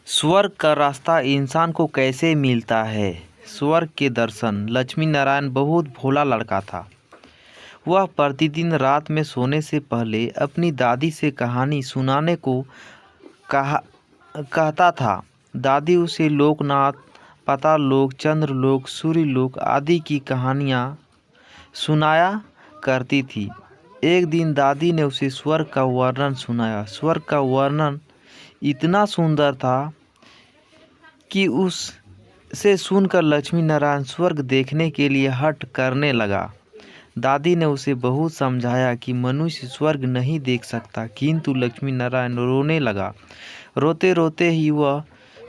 स्वर्ग का रास्ता इंसान को कैसे मिलता है? स्वर्ग के दर्शन। लक्ष्मी नारायण बहुत भोला लड़का था। वह प्रतिदिन रात में सोने से पहले अपनी दादी से कहानी सुनाने को कहा कहता था। दादी उसे लोकनाथ, पाताल लोक, चंद्रलोक, सूर्यलोक आदि की कहानियाँ सुनाया करती थी। एक दिन दादी ने उसे स्वर्ग का वर्णन सुनाया। स्वर्ग का वर्णन इतना सुंदर था कि उससे सुनकर लक्ष्मी नारायण स्वर्ग देखने के लिए हठ करने लगा। दादी ने उसे बहुत समझाया कि मनुष्य स्वर्ग नहीं देख सकता, किंतु लक्ष्मी नारायण रोने लगा। रोते रोते ही वह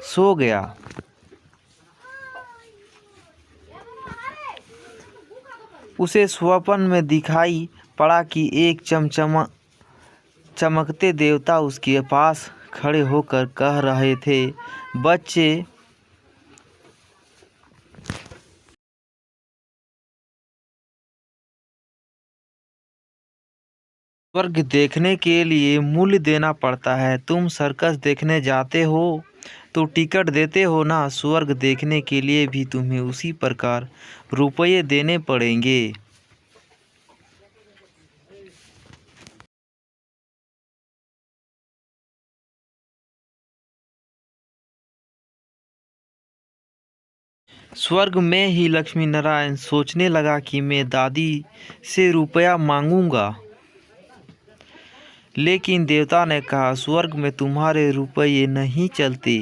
सो गया। उसे स्वप्न में दिखाई पड़ा कि एक चमकते देवता उसके पास खड़े होकर कह रहे थे, बच्चे, स्वर्ग देखने के लिए मूल्य देना पड़ता है। तुम सर्कस देखने जाते हो तो टिकट देते हो ना, स्वर्ग देखने के लिए भी तुम्हें उसी प्रकार रुपये देने पड़ेंगे। स्वर्ग में ही लक्ष्मी नारायण सोचने लगा कि मैं दादी से रुपया मांगूंगा, लेकिन देवता ने कहा, स्वर्ग में तुम्हारे रुपये नहीं चलते।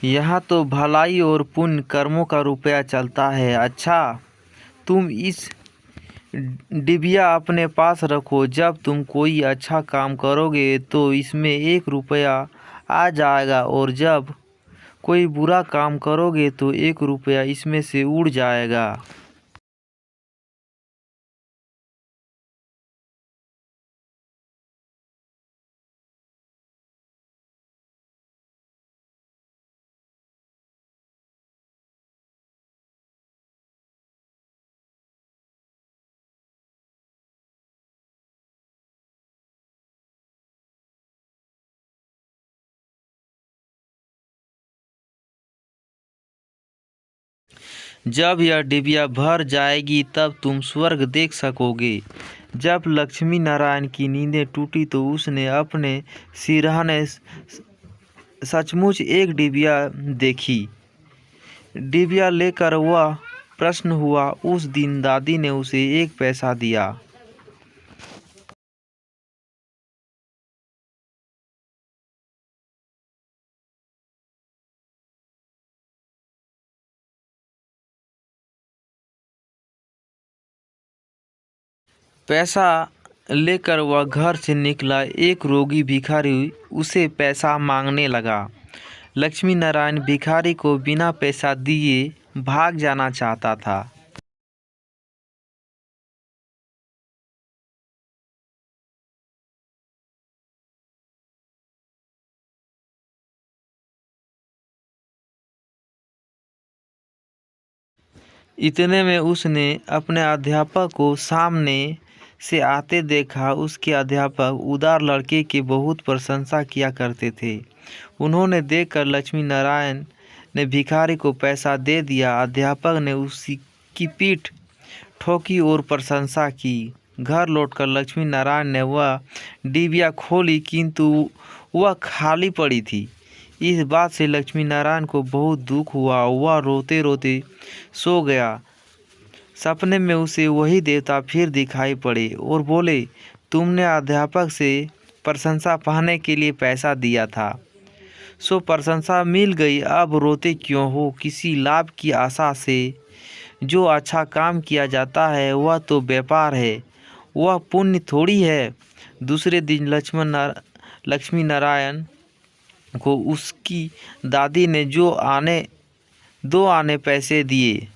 यहाँ तो भलाई और पुण्य कर्मों का रुपया चलता है। अच्छा, तुम इस डिबिया अपने पास रखो। जब तुम कोई अच्छा काम करोगे तो इसमें 1 रुपया आ जाएगा, और जब कोई बुरा काम करोगे तो 1 रुपया इसमें से उड़ जाएगा। जब यह डिबिया भर जाएगी तब तुम स्वर्ग देख सकोगे। जब लक्ष्मी नारायण की नींदें टूटी तो उसने अपने सिरहाने सचमुच एक डिबिया देखी। डिबिया लेकर वह प्रसन्न हुआ। उस दिन दादी ने उसे 1 पैसा दिया। पैसा लेकर वह घर से निकला। एक रोगी भिखारी उसे पैसा मांगने लगा। लक्ष्मी नारायण भिखारी को बिना पैसा दिए भाग जाना चाहता था। इतने में उसने अपने अध्यापक को सामने से आते देखा। उसके अध्यापक उदार लड़के की बहुत प्रशंसा किया करते थे। उन्होंने देखकर लक्ष्मी नारायण ने भिखारी को पैसा दे दिया। अध्यापक ने उसी की पीठ ठोकी और प्रशंसा की। घर लौटकर लक्ष्मी नारायण ने वह डिबिया खोली, किंतु वह खाली पड़ी थी। इस बात से लक्ष्मी नारायण को बहुत दुख हुआ। वह रोते रोते सो गया। सपने में उसे वही देवता फिर दिखाई पड़े और बोले, तुमने अध्यापक से प्रशंसा पाने के लिए पैसा दिया था, सो प्रशंसा मिल गई। अब रोते क्यों हो? किसी लाभ की आशा से जो अच्छा काम किया जाता है वह तो व्यापार है, वह पुण्य थोड़ी है। दूसरे दिन लक्ष्मी नारायण को उसकी दादी ने दो आने पैसे दिए।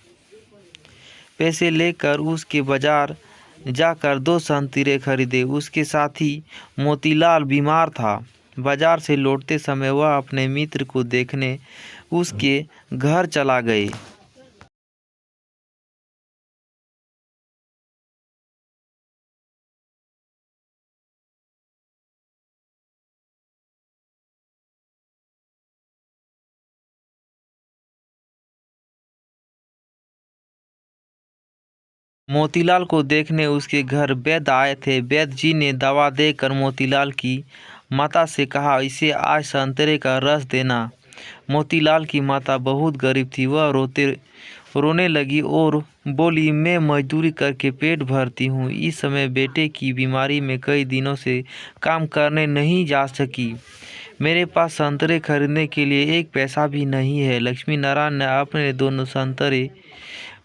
पैसे लेकर उसके बाजार जाकर 2 संतरे खरीदे। उसके साथी मोतीलाल बीमार था। बाजार से लौटते समय वह अपने मित्र को देखने उसके घर चला गए। मोतीलाल को देखने उसके घर वैद्य आए थे। वैद्य जी ने दवा देकर मोतीलाल की माता से कहा, इसे आज संतरे का रस देना। मोतीलाल की माता बहुत गरीब थी। वह रोने लगी और बोली, मैं मजदूरी करके पेट भरती हूँ। इस समय बेटे की बीमारी में कई दिनों से काम करने नहीं जा सकी। मेरे पास संतरे खरीदने के लिए 1 पैसा भी नहीं है। लक्ष्मी नारायण ने अपने दोनों संतरे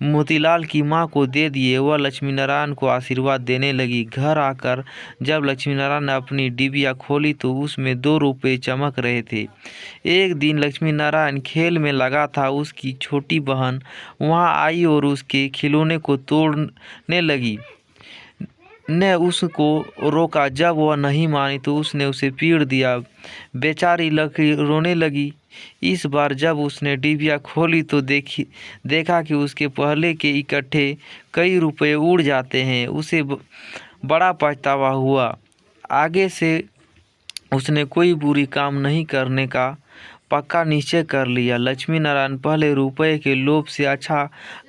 मोतीलाल की मां को दे दिए। वह लक्ष्मी नारायण को आशीर्वाद देने लगी। घर आकर जब लक्ष्मी नारायण ने अपनी डिबिया खोली तो उसमें 2 रुपये चमक रहे थे। एक दिन लक्ष्मी नारायण खेल में लगा था। उसकी छोटी बहन वहां आई और उसके खिलौने को तोड़ने लगी। ने उसको रोका। जब वह नहीं मानी तो उसने उसे पीट दिया। बेचारी लड़की रोने लगी। इस बार जब उसने डिबिया खोली तो देखा कि उसके पहले के इकट्ठे कई रुपए उड़ जाते हैं। उसे बड़ा पछतावा हुआ। आगे से उसने कोई बुरी काम नहीं करने का पक्का निश्चय कर लिया। लक्ष्मी नारायण पहले रुपए के लोभ से अच्छा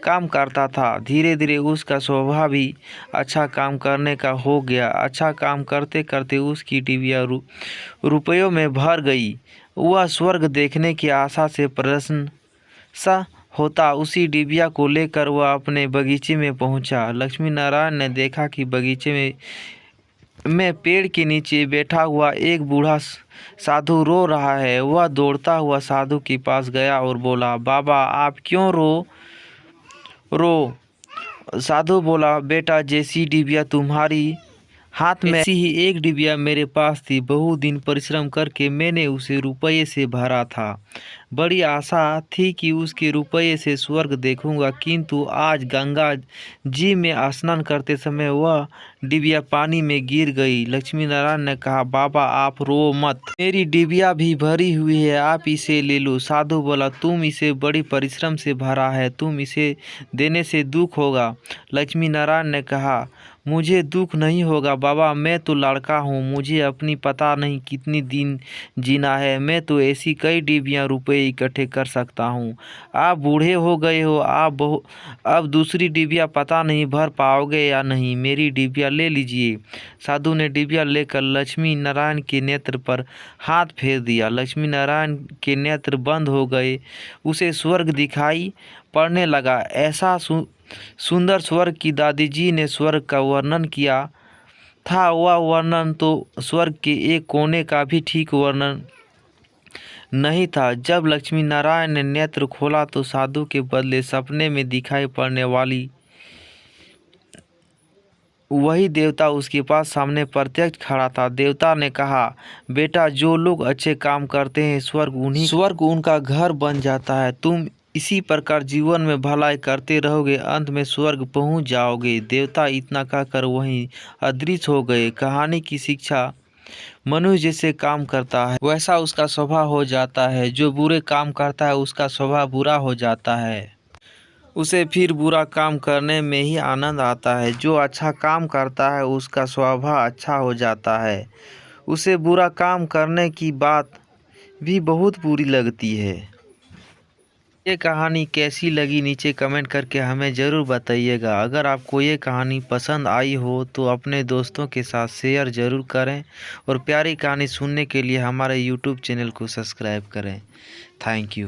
काम करता था। धीरे धीरे उसका स्वभाव भी अच्छा काम करने का हो गया। अच्छा काम करते करते उसकी डिबिया रुपयों में भर गई। वह स्वर्ग देखने की आशा से प्रसन्न सा होता उसी डिबिया को लेकर वह अपने बगीचे में पहुंचा। लक्ष्मी नारायण ने देखा कि बगीचे में पेड़ के नीचे बैठा हुआ एक बूढ़ा साधु रो रहा है। वह दौड़ता हुआ साधु के पास गया और बोला, बाबा आप क्यों रो? साधु बोला, बेटा जैसी डिबिया तुम्हारी हाथ में ऐसी ही एक डिबिया मेरे पास थी। बहुत दिन परिश्रम करके मैंने उसे रुपये से भरा था। बड़ी आशा थी कि उसके रुपये से स्वर्ग देखूंगा, किंतु आज गंगा जी में स्नान करते समय वह डिबिया पानी में गिर गई। लक्ष्मी नारायण ने कहा, बाबा आप रो मत, मेरी डिबिया भी भरी हुई है, आप इसे ले लो। साधु बोला, तुम इसे बड़ी परिश्रम से भरा है, तुम इसे देने से दुख होगा। लक्ष्मी नारायण ने कहा, मुझे दुख नहीं होगा बाबा, मैं तो लड़का हूँ, मुझे अपनी पता नहीं कितनी दिन जीना है। मैं तो ऐसी कई डिबियाँ रुपए इकट्ठे कर सकता हूँ। आप बूढ़े हो गए हो, अब दूसरी डिबिया पता नहीं भर पाओगे या नहीं, मेरी डिबिया ले लीजिए। साधु ने डिबिया लेकर लक्ष्मी नारायण के नेत्र पर हाथ फेर दिया। लक्ष्मी नारायण के नेत्र बंद हो गए। उसे स्वर्ग दिखाई पड़ने लगा। ऐसा सुंदर स्वर्ग की दादी जी ने स्वर्ग का वर्णन किया था। वह वर्णन तो स्वर्ग के एक कोने का भी ठीक वर्णन नहीं था। जब लक्ष्मी नारायण ने नेत्र खोला तो साधु के बदले सपने में दिखाई पड़ने वाली वही देवता उसके पास सामने प्रत्यक्ष खड़ा था। देवता ने कहा, बेटा जो लोग अच्छे काम करते हैं स्वर्ग उनका घर बन जाता है। तुम इसी प्रकार जीवन में भलाई करते रहोगे, अंत में स्वर्ग पहुंच जाओगे। देवता इतना कहकर वहीं अदृश्य हो गए। कहानी की शिक्षा, मनुष्य जैसे काम करता है वैसा उसका स्वभाव हो जाता है। जो बुरे काम करता है उसका स्वभाव बुरा हो जाता है, उसे फिर बुरा काम करने में ही आनंद आता है। जो अच्छा काम करता है उसका स्वभाव अच्छा हो जाता है, उसे बुरा काम करने की बात भी बहुत बुरी लगती है। ये कहानी कैसी लगी नीचे कमेंट करके हमें ज़रूर बताइएगा। अगर आपको ये कहानी पसंद आई हो तो अपने दोस्तों के साथ शेयर ज़रूर करें और प्यारी कहानी सुनने के लिए हमारे YouTube चैनल को सब्सक्राइब करें। Thank you.